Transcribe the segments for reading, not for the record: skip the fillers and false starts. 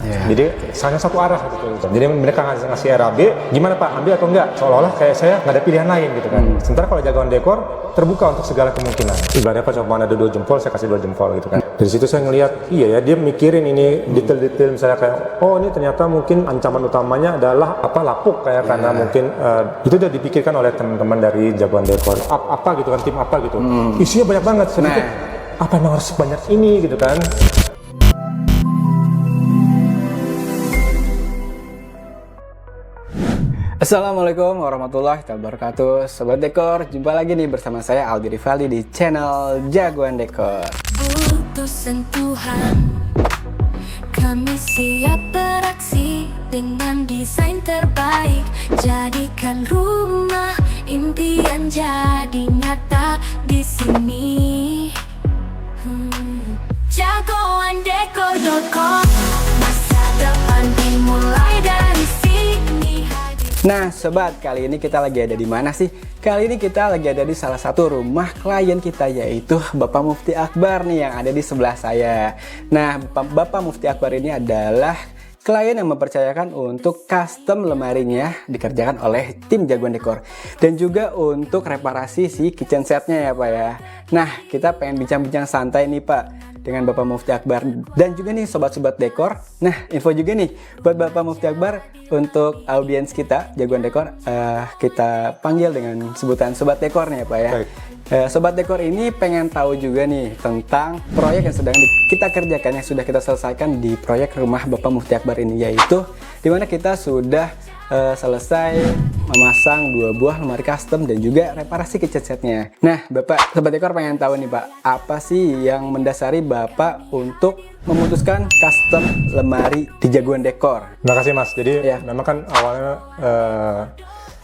Jadi hanya satu arah gitu. Jadi mereka ngasih RAB, gimana Pak, ambil atau enggak? Seolah-olah kayak saya nggak ada pilihan lain gitu kan. Sementara kalau jagoan dekor terbuka untuk segala kemungkinan. Ibaratnya kalau cuma ada 2 jempol, saya kasih 2 jempol gitu kan. Dari situ saya ngelihat, iya ya, dia mikirin ini detail-detail, misalnya kayak, oh ini ternyata mungkin ancaman utamanya adalah apa, lapuk kayak karena mungkin itu udah dipikirkan oleh teman-teman dari jagoan dekor. Apa gitu kan, tim apa gitu. Isinya banyak banget. Sedikit, apa emang harus banyak ini gitu kan. Assalamualaikum warahmatullahi wabarakatuh. Sobat Dekor, jumpa lagi nih bersama saya Aldi Rivaldi di channel Jagoan Dekor. Utusan Tuhan, kami siap beraksi dengan desain terbaik. Jadikan rumah impian jadi nyata di sini. Jagoandekor.com, masa depan dimulai dari sini. Nah sobat, kali ini kita lagi ada di mana sih? Kali ini kita lagi ada di salah satu rumah klien kita, yaitu Bapak Mufti Akbar nih yang ada di sebelah saya. Nah Bapak Mufti Akbar ini adalah klien yang mempercayakan untuk custom lemarinya dikerjakan oleh tim Jagoan Dekor, dan juga untuk reparasi si kitchen setnya ya Pak ya. Nah kita pengen bincang-bincang santai nih Pak dengan Bapak Mufti Akbar, dan juga nih sobat-sobat dekor. Nah info juga nih buat Bapak Mufti Akbar, untuk audiens kita Jagoan Dekor, kita panggil dengan sebutan sobat dekor nih ya Pak ya. Sobat dekor ini pengen tahu juga nih tentang proyek yang sedang kita kerjakan, yang sudah kita selesaikan di proyek rumah Bapak Mufti Akbar ini, yaitu dimana kita sudah selesai memasang 2 buah lemari custom dan juga reparasi kitchen setnya. Nah Bapak, sobat dekor pengen tahu nih Pak, apa sih yang mendasari Bapak untuk memutuskan custom lemari di Jagoan Dekor? Terima kasih Mas. Jadi memang kan awalnya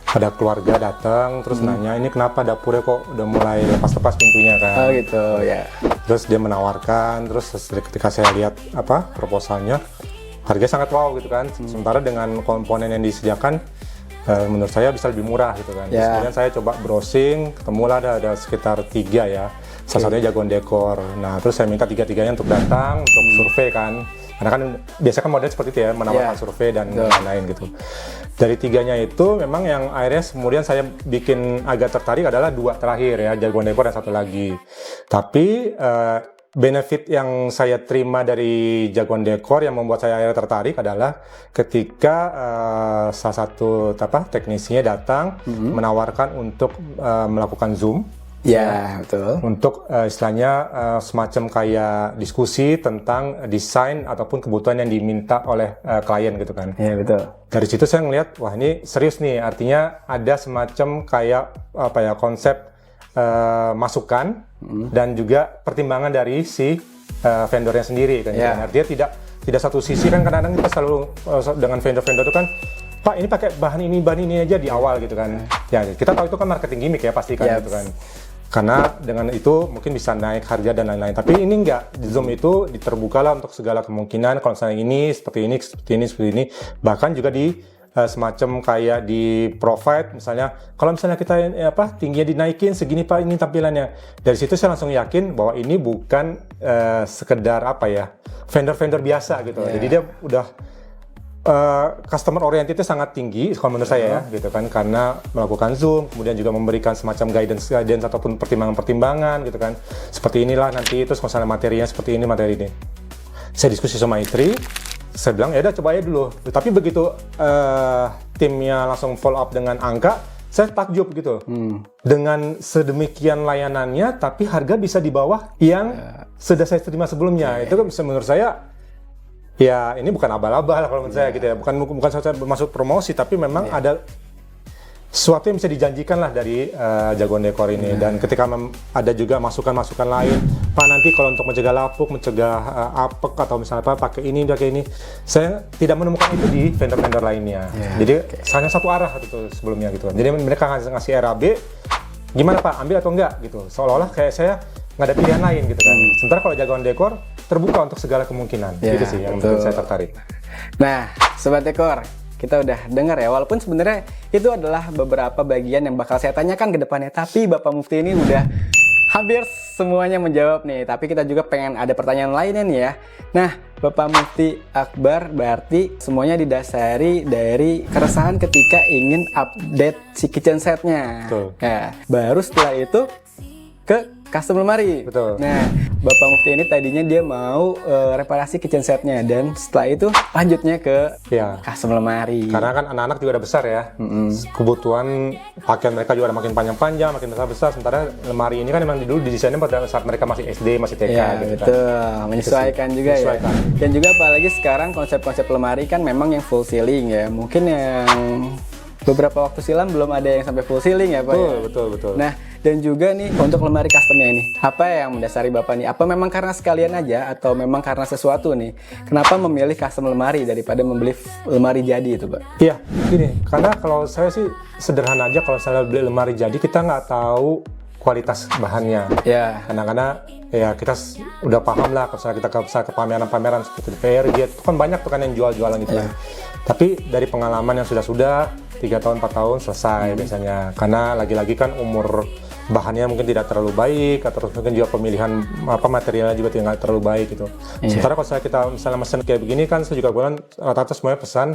ada keluarga datang terus nanya, ini kenapa dapurnya kok udah mulai lepas-lepas pintunya kan? Oh gitu ya. Terus dia menawarkan, terus ketika saya lihat apa proposalnya, harganya sangat wow gitu kan. Sementara dengan komponen yang disediakan menurut saya bisa lebih murah gitu kan. Kemudian saya coba browsing, ketemulah ada sekitar 3 ya. Salah satunya Jagoan Dekor. Nah terus saya minta 3-tiganya untuk datang untuk survei kan. Karena kan biasanya kan modelnya seperti itu ya, menawarkan survei dan lain-lain gitu. Dari 3-nya itu memang yang akhirnya kemudian saya bikin agak tertarik adalah 2 terakhir ya, Jagoan Dekor dan 1 lagi. Tapi benefit yang saya terima dari Jagoan Dekor yang membuat saya akhirnya tertarik adalah ketika salah satu teknisinya datang menawarkan untuk melakukan Zoom. Ya betul. Untuk istilahnya semacam kayak diskusi tentang desain ataupun kebutuhan yang diminta oleh klien gitu kan. Iya betul. Dari situ saya ngelihat, wah ini serius nih, artinya ada semacam kayak apa ya, konsep masukan dan juga pertimbangan dari si vendornya sendiri kan. Artinya tidak satu sisi kan, kadang-kadang kita selalu dengan vendor-vendor itu kan, Pak ini pakai bahan ini aja di awal gitu kan. Ya kita tahu itu kan marketing gimmick ya pasti kan gitu kan. Karena dengan itu mungkin bisa naik harga dan lain-lain. Tapi ini enggak, di Zoom itu diterbukalah untuk segala kemungkinan. Kalau misalnya ini, seperti ini. Bahkan juga di semacam kayak di provide, misalnya kalau misalnya kita tingginya dinaikin segini Pak, ini tampilannya. Dari situ saya langsung yakin bahwa ini bukan sekedar vendor-vendor biasa gitu. Jadi dia udah customer orientednya sangat tinggi kalau menurut saya ya gitu kan, karena melakukan Zoom, kemudian juga memberikan semacam guidance ataupun pertimbangan gitu kan, seperti inilah nanti, terus misalnya materinya seperti ini, materi ini. Saya diskusi sama istri, saya bilang ya udah coba aja dulu, tapi begitu timnya langsung follow up dengan angka, saya takjub gitu. Dengan sedemikian layanannya tapi harga bisa di bawah yang sudah saya terima sebelumnya. Itu kan menurut saya ya ini bukan abal-abal kalau menurut saya gitu ya, bukan saya bermaksud promosi, tapi memang ada sesuatu yang bisa dijanjikan lah dari Jagoan Dekor ini. Dan ketika ada juga masukan-masukan lain, Pak nanti kalau untuk mencegah lapuk, mencegah apek atau misalnya pakai ini, saya tidak menemukan itu di vendor-vendor lainnya. Jadi hanya satu arah itu sebelumnya gitu. Jadi mereka ngasih RAB, gimana Pak, ambil atau enggak gitu. Seolah-olah kayak saya nggak ada pilihan lain gitu kan. Sementara kalau Jagoan Dekor terbuka untuk segala kemungkinan. Itu sih yang membuat saya tertarik. Nah, sobat dekor, kita udah dengar ya, walaupun sebenarnya itu adalah beberapa bagian yang bakal saya tanyakan ke depannya, tapi Bapak Mufti ini udah hampir semuanya menjawab nih, tapi kita juga pengen ada pertanyaan lainnya nih ya. Nah, Bapak Mufti Akbar berarti semuanya didasari dari keresahan ketika ingin update si kitchen setnya. Betul. Ya, baru setelah itu ke custom lemari. Betul. Nah, Bapak Mufti ini tadinya dia mau reparasi kitchen setnya, dan setelah itu lanjutnya ke Ya. custom lemari. Karena kan anak-anak juga udah besar ya. Kebutuhan pakaian mereka juga udah makin panjang-panjang, makin besar-besar. Sementara lemari ini kan memang dulu didesainnya pada saat mereka masih SD, masih TK Ya, gitu kan. betul. Menyesuaikan juga Menyesuaikan. ya. Dan juga apalagi sekarang konsep-konsep lemari kan memang yang full ceiling ya. Mungkin yang beberapa waktu silam belum ada yang sampai full ceiling ya, Pak. Betul, Ya? betul, betul. Nah, dan juga nih untuk lemari customnya ini, apa yang mendasari Bapak nih? Apa memang karena sekalian aja atau memang karena sesuatu nih? Kenapa memilih custom lemari daripada membeli lemari jadi itu, Pak? Iya, gini, karena kalau saya sih sederhana aja, kalau saya beli lemari jadi kita nggak tahu kualitas bahannya. Ya. Karena ya kita udah paham lah, kalau misalnya kita ke pameran-pameran seperti di PRG itu kan banyak tuh kan yang jual-jualan gitu kan. Tapi dari pengalaman yang sudah 3 tahun 4 tahun selesai biasanya, karena lagi-lagi kan umur bahannya mungkin tidak terlalu baik, atau mungkin juga pemilihan materialnya juga tidak terlalu baik gitu. Sementara kalau kita misalnya mesin kayak begini kan, saya juga bilang rata-rata semuanya pesan,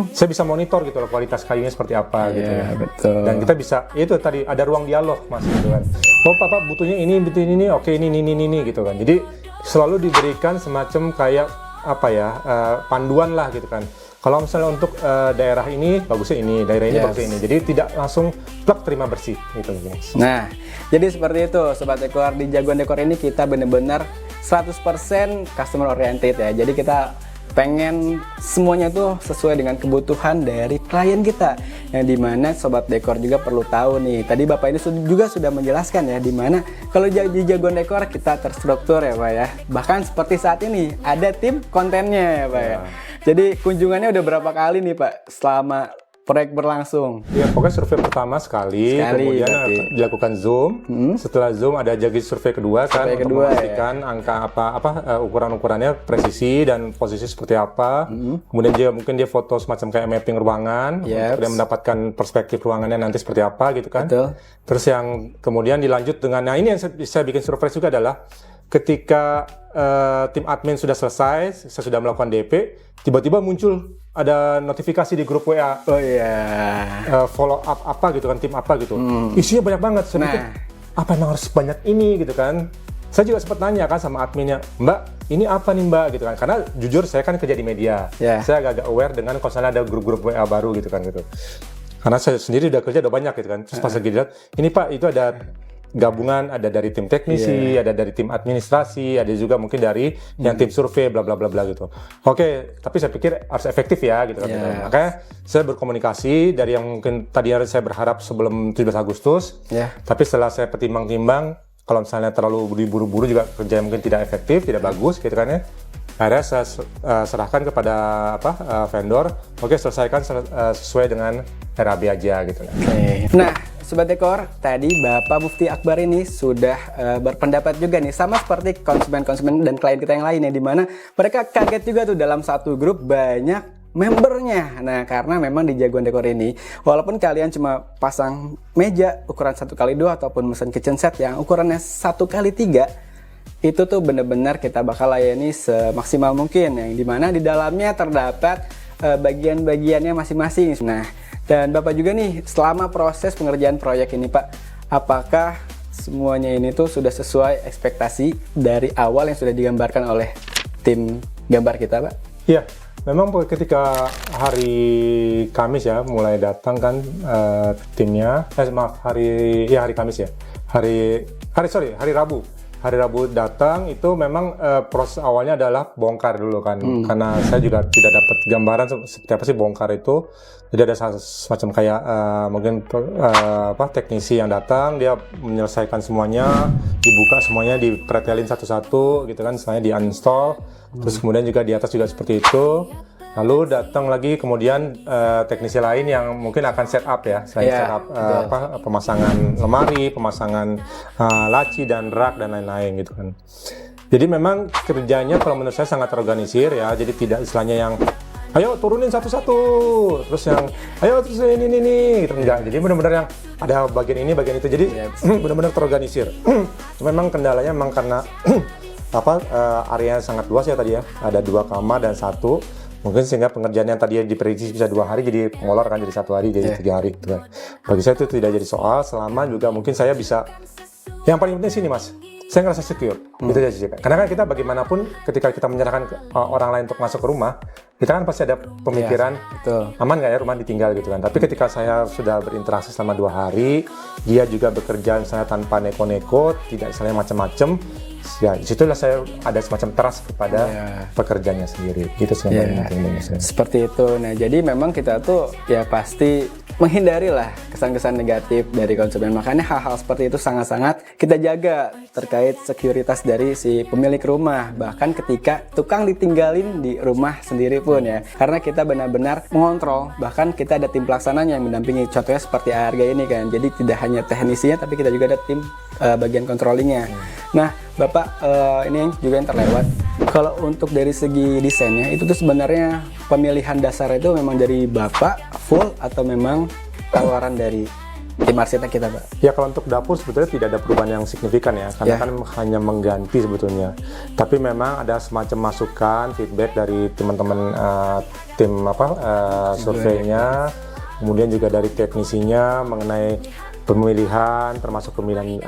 saya bisa monitor gitu loh kualitas kayunya seperti apa gitu ya. Betul. Dan kita bisa, itu tadi ada ruang dialog mas gitu kan. Oh papa butuhnya ini, oke ini gitu kan. Jadi selalu diberikan semacam kayak apa ya, panduan lah gitu kan. Kalau misalnya untuk daerah ini bagusnya ini, daerah ini bagusnya ini. Jadi tidak langsung plak terima bersih gitu. Nah, jadi seperti itu Sobat Dekor, di Jagoan Dekor ini kita benar-benar 100% customer oriented ya. Jadi kita pengen semuanya tuh sesuai dengan kebutuhan dari klien kita, yang dimana Sobat Dekor juga perlu tahu nih. Tadi Bapak ini juga sudah menjelaskan ya, dimana kalau di Jagoan Dekor kita terstruktur ya Pak ya. Bahkan seperti saat ini ada tim kontennya ya Pak ya. Jadi kunjungannya udah berapa kali nih Pak selama proyek berlangsung? Ya pokoknya survei pertama sekali kemudian berarti dilakukan zoom. Setelah zoom ada lagi survei kedua kan, untuk memastikan angka ukuran-ukurannya presisi dan posisi seperti apa. Kemudian dia mungkin dia foto semacam kayak mapping ruangan, untuk dia mendapatkan perspektif ruangannya nanti seperti apa gitu kan. Betul. Terus yang kemudian dilanjut dengan, nah ini yang saya bikin surprise juga adalah ketika tim admin sudah selesai, saya sudah melakukan DP, tiba-tiba muncul ada notifikasi di grup WA. Oh iya. Follow up apa gitu kan, tim apa gitu. Isinya banyak banget. Saya pikir, apa emang harus banyak ini gitu kan. Saya juga sempat nanya kan sama adminnya, Mbak, ini apa nih Mbak gitu kan. Karena jujur saya kan kerja di media. Saya agak-agak aware dengan kalau misalnya ada grup-grup WA baru gitu kan gitu. Karena saya sendiri udah kerja udah banyak gitu kan. Terus pas lagi lihat, ini Pak itu ada gabungan, ada dari tim teknisi, ada dari tim administrasi, ada juga mungkin dari yang tim survei, bla bla bla bla gitu. Oke, tapi saya pikir harus efektif ya gitu kan. Makanya saya berkomunikasi dari yang mungkin tadi saya berharap sebelum 17 Agustus, tapi setelah saya pertimbang-timbang, kalau misalnya terlalu diburu-buru juga kerja mungkin tidak efektif, tidak bagus gitu kan ya. Akhirnya saya serahkan kepada vendor, oke selesaikan sesuai dengan RAB aja gitu. Nah, Sobat Dekor, tadi Bapak Mufti Akbar ini sudah berpendapat juga nih, sama seperti konsumen-konsumen dan klien kita yang lain ya, dimana mereka kaget juga tuh dalam satu grup banyak membernya. Nah, karena memang di Jagoan Dekor ini, walaupun kalian cuma pasang meja ukuran 1x2 ataupun mesin kitchen set yang ukurannya 1x3, itu tuh benar-benar kita bakal layani semaksimal mungkin, yang dimana di dalamnya terdapat bagian-bagiannya masing-masing. Nah, dan Bapak juga nih, selama proses pengerjaan proyek ini Pak, apakah semuanya ini tuh sudah sesuai ekspektasi dari awal yang sudah digambarkan oleh tim gambar kita Pak? Iya, memang ketika hari Kamis ya mulai datang kan timnya, hari Kamis ya, hari Rabu. Hari Rabu datang itu memang proses awalnya adalah bongkar dulu kan, karena saya juga tidak dapat gambaran seperti apa sih bongkar itu. Jadi ada semacam kayak mungkin teknisi yang datang, dia menyelesaikan semuanya, dibuka semuanya, dipretelin satu-satu gitu kan, setelahnya di-uninstall, terus kemudian juga di atas juga seperti itu. Lalu datang lagi kemudian teknisi lain yang mungkin akan setup ya, selain setup pemasangan lemari, pemasangan laci dan rak dan lain-lain gitu kan. Jadi memang kerjanya kalau menurut saya sangat terorganisir ya, jadi tidak istilahnya yang ayo turunin satu-satu, terus yang ayo terus ini gitu. Enggak, jadi benar-benar yang ada bagian ini bagian itu, jadi benar-benar terorganisir. Memang kendalanya memang karena area yang sangat luas ya tadi ya, ada 2 kamar dan 1, mungkin sehingga pengerjaan yang tadi diprediksi bisa 2 hari jadi molor kan, jadi 1 hari jadi 3 hari gitu kan. Bagi saya itu tidak jadi soal selama juga mungkin saya bisa, yang paling penting sini Mas, saya ngerasa secure, itu aja sih. Karena kan kita bagaimanapun ketika kita menyerahkan ke orang lain untuk masuk ke rumah, kita kan pasti ada pemikiran aman nggak ya rumah ditinggal gitu kan. Tapi ketika saya sudah berinteraksi selama 2 hari, dia juga bekerja misalnya tanpa neko-neko, tidak misalnya macam-macam, ya disitulah saya ada semacam trust kepada pekerjanya sendiri. Gitu sih yang paling penting. Seperti itu. Nah, jadi memang kita tuh ya pasti menghindari lah kesan-kesan negatif dari konsumen. Makanya hal-hal seperti itu sangat-sangat kita jaga terkait sekuritas dari si pemilik rumah. Bahkan ketika tukang ditinggalin di rumah sendiri pun ya. Karena kita benar-benar mengontrol. Bahkan kita ada tim pelaksananya yang mendampingi. Contohnya seperti ARG ini kan. Jadi tidak hanya teknisinya tapi kita juga ada tim bagian controllingnya. Nah, Bapak ini juga yang terlewat. Kalau untuk dari segi desainnya itu tuh sebenarnya pemilihan dasar itu memang dari Bapak full atau memang tawaran dari tim arsitek kita, Pak? Ya kalau untuk dapur sebetulnya tidak ada perubahan yang signifikan ya, karena kan hanya mengganti sebetulnya. Tapi memang ada semacam masukan, feedback dari teman-teman tim surveinya, kemudian juga dari teknisinya mengenai pemilihan, termasuk pemilihan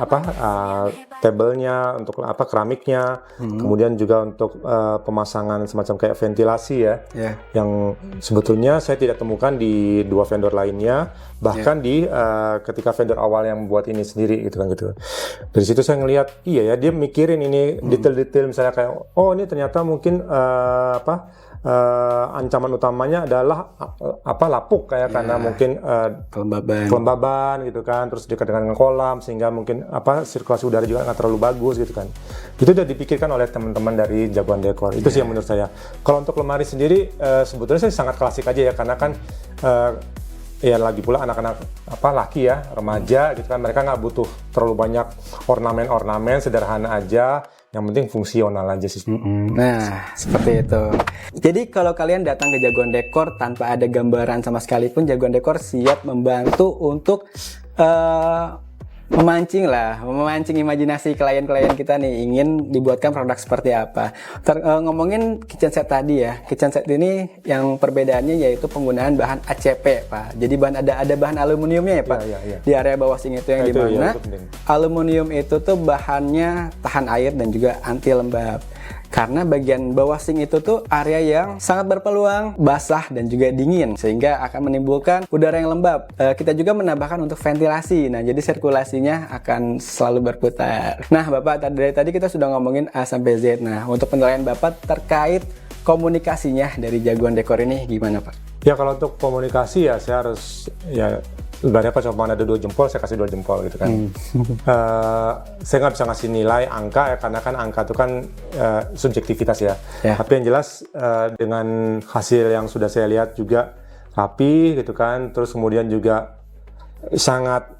tabelnya untuk keramiknya, kemudian juga untuk pemasangan semacam kayak ventilasi ya, yang sebetulnya saya tidak temukan di 2 vendor lainnya, bahkan di ketika vendor awal yang membuat ini sendiri gitu kan gitu. Dari situ saya ngelihat iya ya, dia mikirin ini detail-detail, misalnya kayak ini ternyata mungkin ancaman utamanya adalah lapuk kayak karena mungkin kelembaban gitu kan, terus dekat dengan kolam sehingga mungkin sirkulasi udara juga nggak terlalu bagus gitu kan. Itu udah dipikirkan oleh teman-teman dari Jagoan Dekor. Itu sih yang menurut saya. Kalau untuk lemari sendiri sebetulnya saya sangat klasik aja ya, karena kan ya lagi pula anak-anak laki ya, remaja gitu kan, mereka nggak butuh terlalu banyak ornamen, sederhana aja. Yang penting fungsional aja sih. Nah, seperti itu. Jadi kalau kalian datang ke Jagoan Dekor tanpa ada gambaran sama sekali pun, Jagoan Dekor siap membantu untuk memancing imajinasi klien-klien kita nih ingin dibuatkan produk seperti apa. Ngomongin kitchen set tadi ya, kitchen set ini yang perbedaannya yaitu penggunaan bahan ACP, Pak. Jadi ada bahan aluminiumnya ya, Pak. Di area bawah sini itu yang dimana aluminium itu tuh bahannya tahan air dan juga anti lembab. Karena bagian bawah sink itu tuh area yang sangat berpeluang basah dan juga dingin, sehingga akan menimbulkan udara yang lembab. Kita juga menambahkan untuk ventilasi, nah jadi sirkulasinya akan selalu berputar. Nah Bapak, dari tadi kita sudah ngomongin A sampai Z. Nah untuk penilaian Bapak terkait komunikasinya dari Jagoan Dekor ini gimana, Pak? Ya kalau untuk komunikasi ya saya harus sebenarnya pas cuma ada 2 jempol, saya kasih 2 jempol gitu kan. Saya nggak bisa ngasih nilai angka ya, karena kan angka itu kan subjektivitas ya. Tapi yang jelas dengan hasil yang sudah saya lihat juga rapi gitu kan, terus kemudian juga sangat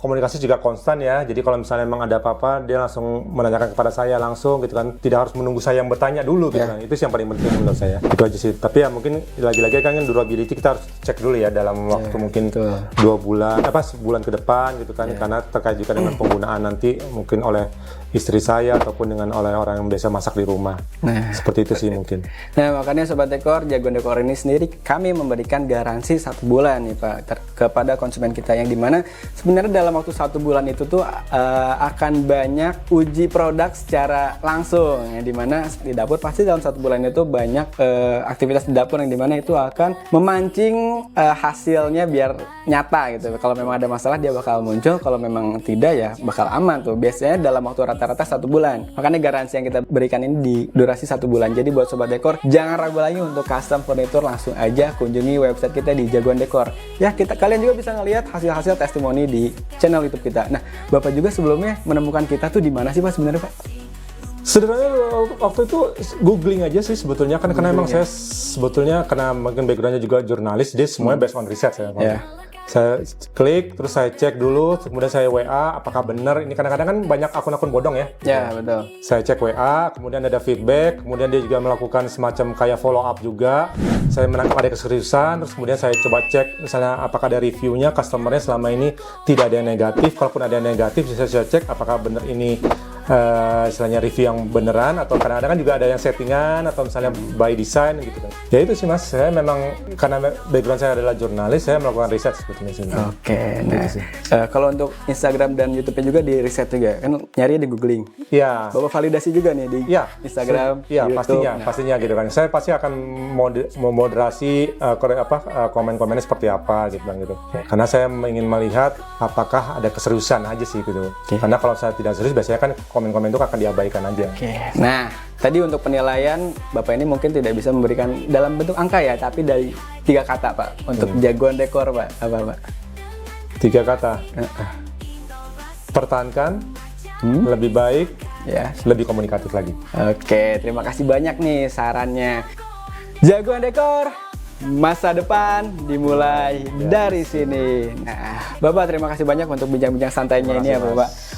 komunikasi juga konstan ya. Jadi kalau misalnya memang ada apa-apa, dia langsung menanyakan kepada saya langsung gitu kan, tidak harus menunggu saya yang bertanya dulu gitu kan. Itu sih yang paling penting menurut saya. Itu aja sih. Tapi ya mungkin lagi-lagi kan durability kita harus cek dulu ya dalam waktu mungkin 2 bulan sebulan ke depan gitu kan, karena terkait juga dengan penggunaan nanti mungkin oleh istri saya ataupun dengan oleh orang yang biasa masak di rumah. Seperti itu sih mungkin. Nah makanya Sobat Dekor, Jagoan Dekor ini sendiri kami memberikan garansi 1 bulan nih Pak kepada konsumen kita, yang dimana sebenarnya dalam waktu 1 bulan itu tuh akan banyak uji produk secara langsung, yang dimana di dapur pasti dalam 1 bulan itu banyak aktivitas di dapur yang dimana itu akan memancing hasilnya biar nyata gitu. Kalau memang ada masalah dia bakal muncul, kalau memang tidak ya bakal aman tuh. Biasanya dalam waktu rata-rata 1 bulan. Makanya garansi yang kita berikan ini di durasi 1 bulan. Jadi buat Sobat Dekor, jangan ragu lagi untuk custom furniture, langsung aja kunjungi website kita di Jagoan Dekor. Ya kalian juga bisa ngelihat hasil-hasil testimoni di channel YouTube kita. Nah, Bapak juga sebelumnya menemukan kita tuh di mana sih Pak sebenarnya, Pak? Sebenarnya waktu itu googling aja sih sebetulnya karena memang saya sebetulnya karena mungkin backgroundnya juga jurnalis, dia semuanya based on research ya. Saya Saya klik, terus saya cek dulu, kemudian saya WA, apakah benar. Ini kadang-kadang kan banyak akun-akun bodong ya. Ya, betul. Saya cek WA, kemudian ada feedback, kemudian dia juga melakukan semacam kayak follow up juga. Saya menangkap ada keseriusan, terus kemudian saya coba cek misalnya apakah ada reviewnya, customernya selama ini tidak ada yang negatif. Kalaupun ada yang negatif, saya cek apakah benar ini istilahnya review yang beneran, atau kadang-kadang kan juga ada yang settingan atau misalnya by design gitu kan. Ya itu sih Mas, saya memang karena background saya adalah jurnalis, saya melakukan riset sebetulnya sih. Oke, nah kalau untuk Instagram dan YouTube-nya juga di riset juga kan, nyari di googling. Iya. Bapak validasi juga nih di Instagram, Iya, YouTube. pastinya gitu kan. Saya pasti akan memoderasi komen-komennya seperti apa gitu bang gitu. Karena saya ingin melihat apakah ada keseriusan aja sih gitu. Karena kalau saya tidak serius, biasanya kan komen-komen itu akan diabaikan aja. Nah, tadi untuk penilaian Bapak ini mungkin tidak bisa memberikan dalam bentuk angka ya, tapi dari 3 kata Pak untuk jagoan dekor Pak. Apa Pak? 3 kata. Pertahankan, lebih baik, Ya. lebih komunikatif lagi. Oke, terima kasih banyak nih sarannya. Jagoan dekor, masa depan dimulai dari sini. Nah, Bapak terima kasih banyak untuk bincang-bincang santainya ini ya Bapak.